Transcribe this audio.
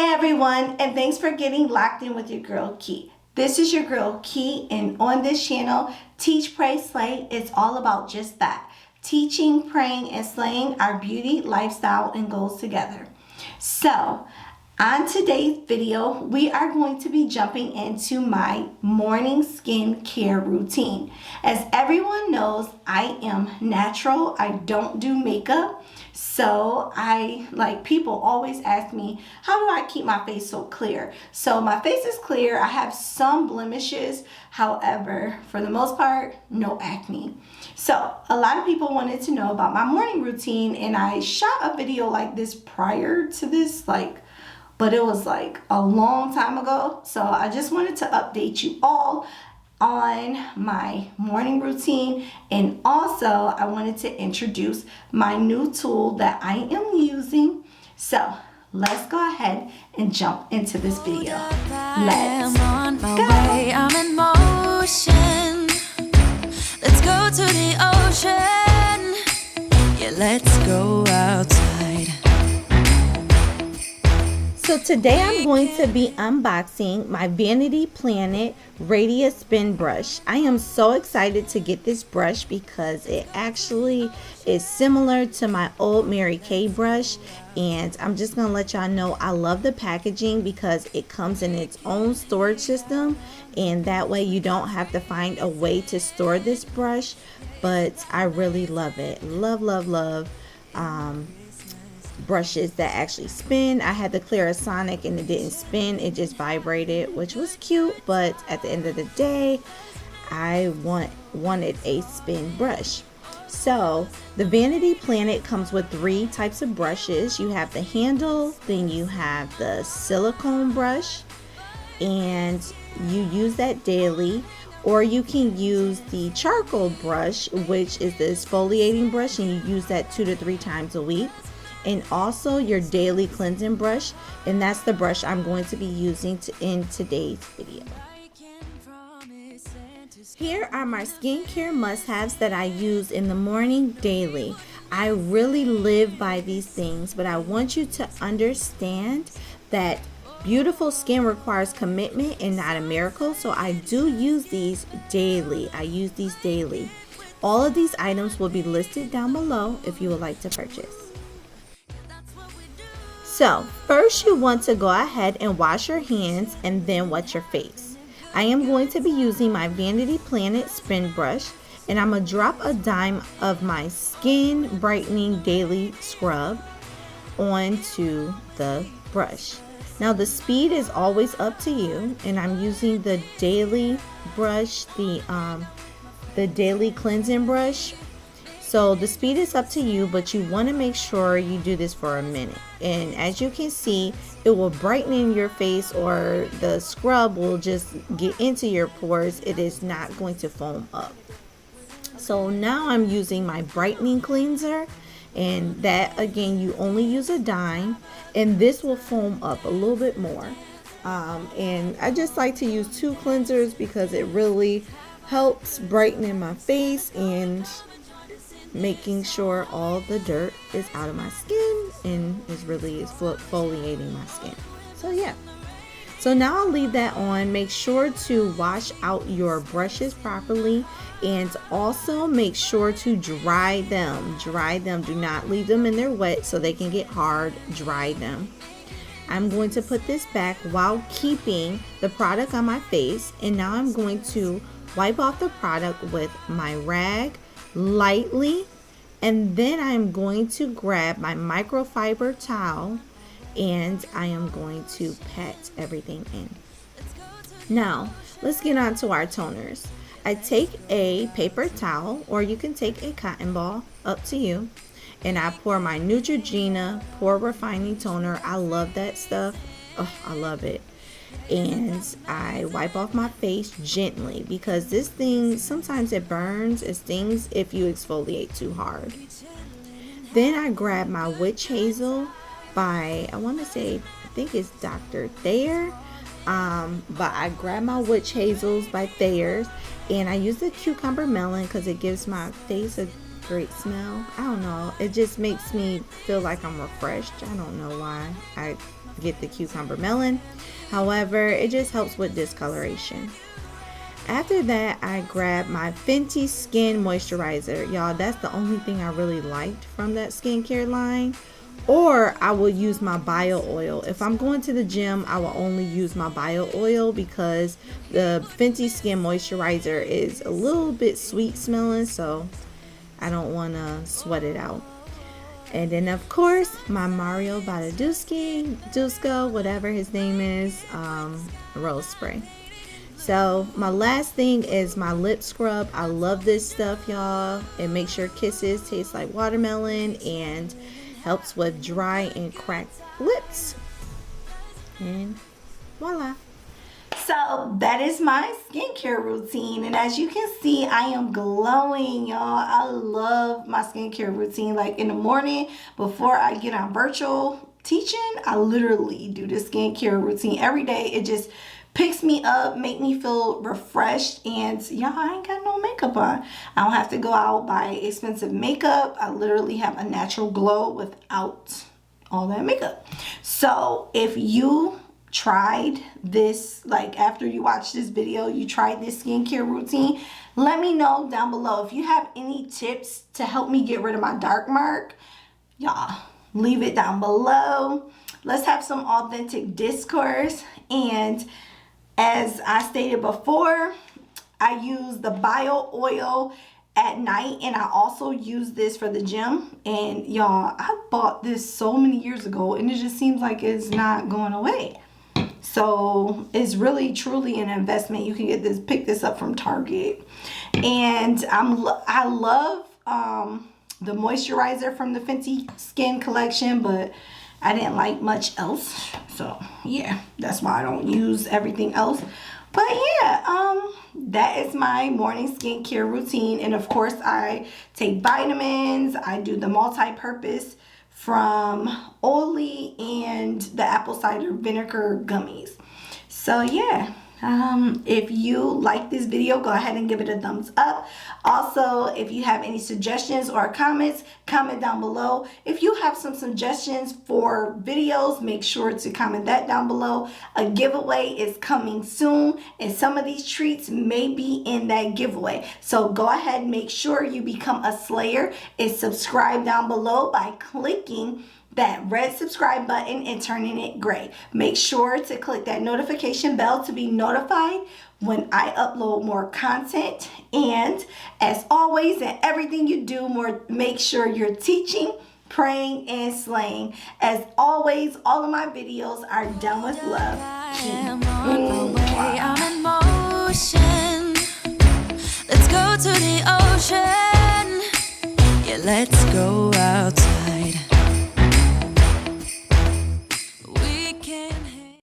Hi everyone, and thanks for getting locked in with your girl Key. This is your girl Key, and on this channel, Teach, Pray, Slay, it's all about just that. Teaching, praying, and slaying our beauty, lifestyle, and goals together. So, on today's video, we are going to be jumping into my morning skincare routine. As everyone knows, I am natural. I don't do makeup. So people always ask me, how do I keep my face so clear? So my face is clear. I have some blemishes. However, for the most part, no acne. So a lot of people wanted to know about my morning routine, and I shot a video like this prior to this, but it was like a long time ago. So I just wanted to update you all on my morning routine, and also I wanted to introduce my new tool that I am using. So let's go ahead and jump into this video. Let's on my way. I'm in motion. Let's go to the ocean. Yeah, let's go outside. So today I'm going to be unboxing my Vanity Planet Raedia Spin Brush. I am so excited to get this brush because it actually is similar to my old Mary Kay brush, and I'm just going to let y'all know I love the packaging because it comes in its own storage system, and that way you don't have to find a way to store this brush. But I really love it. Love brushes that actually spin. I had the Clarisonic and it didn't spin, it just vibrated, which was cute, but at the end of the day I wanted a spin brush. So the Vanity Planet comes with 3 types of brushes. You have the handle, then you have the silicone brush, and you use that daily, or you can use the charcoal brush, which is the exfoliating brush, and you use that 2 to 3 times a week. And also your daily cleansing brush, and that's the brush I'm going to be using in today's video. Here are my skincare must-haves that I use in the morning daily. I really live by these things, but I want you to understand that beautiful skin requires commitment and not a miracle. So I do use these daily. All of these items will be listed down below if you would like to purchase. So first you want to go ahead and wash your hands and then wet your face. I am going to be using my Vanity Planet spin brush, and I'm going to drop a dime of my Skin Brightening Daily Scrub onto the brush. Now the speed is always up to you, and I'm using the daily brush, the daily cleansing brush. So the speed is up to you, but you want to make sure you do this for a minute. And as you can see, it will brighten your face, or the scrub will just get into your pores. It is not going to foam up. So now I'm using my Brightening Cleanser, and that again, you only use a dime, and this will foam up a little bit more. And I just like to use 2 cleansers because it really helps brighten my face and making sure all the dirt is out of my skin and is exfoliating my skin. So yeah, so now I'll leave that on. Make sure to wash out your brushes properly, and also make sure to dry them. Do not leave them in there wet so they can get hard. Dry them. I'm going to put this back while keeping the product on my face, and now I'm going to wipe off the product with my rag lightly, and then I'm going to grab my microfiber towel and I am going to pat everything in. Now let's get on to our toners. I take a paper towel, or you can take a cotton ball, up to you, and I pour my Neutrogena Pore Refining Toner. I love that stuff. Oh, I love it. And I wipe off my face gently because this thing, sometimes it burns, it stings if you exfoliate too hard. Then I grab my Witch Hazel by, I think it's Dr. Thayers. But I grab my Witch Hazels by Thayers, and I use the Cucumber Melon because it gives my face a great smell. I don't know, it just makes me feel like I'm refreshed. I don't know why. I get the cucumber melon. However, it just helps with discoloration. After that, I grabbed my Fenty Skin Moisturizer. Y'all, that's the only thing I really liked from that skincare line. Or I will use my bio oil. If I'm going to the gym, I will only use my bio oil because the Fenty Skin Moisturizer is a little bit sweet smelling, so I don't want to sweat it out. And then, of course, my Mario Badescu, whatever his name is, rose spray. So my last thing is my lip scrub. I love this stuff, y'all. It makes your kisses taste like watermelon and helps with dry and cracked lips. And voila. So that is my skincare routine, and as you can see, I am glowing, y'all. I love my skincare routine. Like in the morning before I get on virtual teaching, I literally do the skincare routine every day. It just picks me up, make me feel refreshed, and y'all, I ain't got no makeup on. I don't have to go out buy expensive makeup. I literally have a natural glow without all that makeup. So if you tried this, like after you watch this video, you tried this skincare routine, let me know down below. If you have any tips to help me get rid of my dark mark, y'all, leave it down below. Let's have some authentic discourse. And as I stated before, I use the bio oil at night, and I also use this for the gym. And y'all, I bought this so many years ago, and it just seems like it's not going away. So it's really truly an investment. You can get this, pick this up from Target. And I love the moisturizer from the Fenty Skin collection, but I didn't like much else. So yeah, that's why I don't use everything else. But yeah, that is my morning skincare routine. And of course, I take vitamins. I do the multi-purpose from Oli and the apple cider vinegar gummies. So yeah, if you like this video, go ahead and give it a thumbs up. Also, if you have any suggestions or comments, comment down below. If you have some suggestions for videos, make sure to comment that down below. A giveaway is coming soon, and some of these treats may be in that giveaway. So go ahead and make sure you become a slayer and subscribe down below by clicking that red subscribe button and turning it gray. Make sure to click that notification bell to be notified when I upload more content. And as always, in everything you do, make sure you're teaching, praying, and slaying. As always, all of my videos are done with love. I'm on my way, I'm in motion. Let's go to the ocean. Yeah, let's go outside.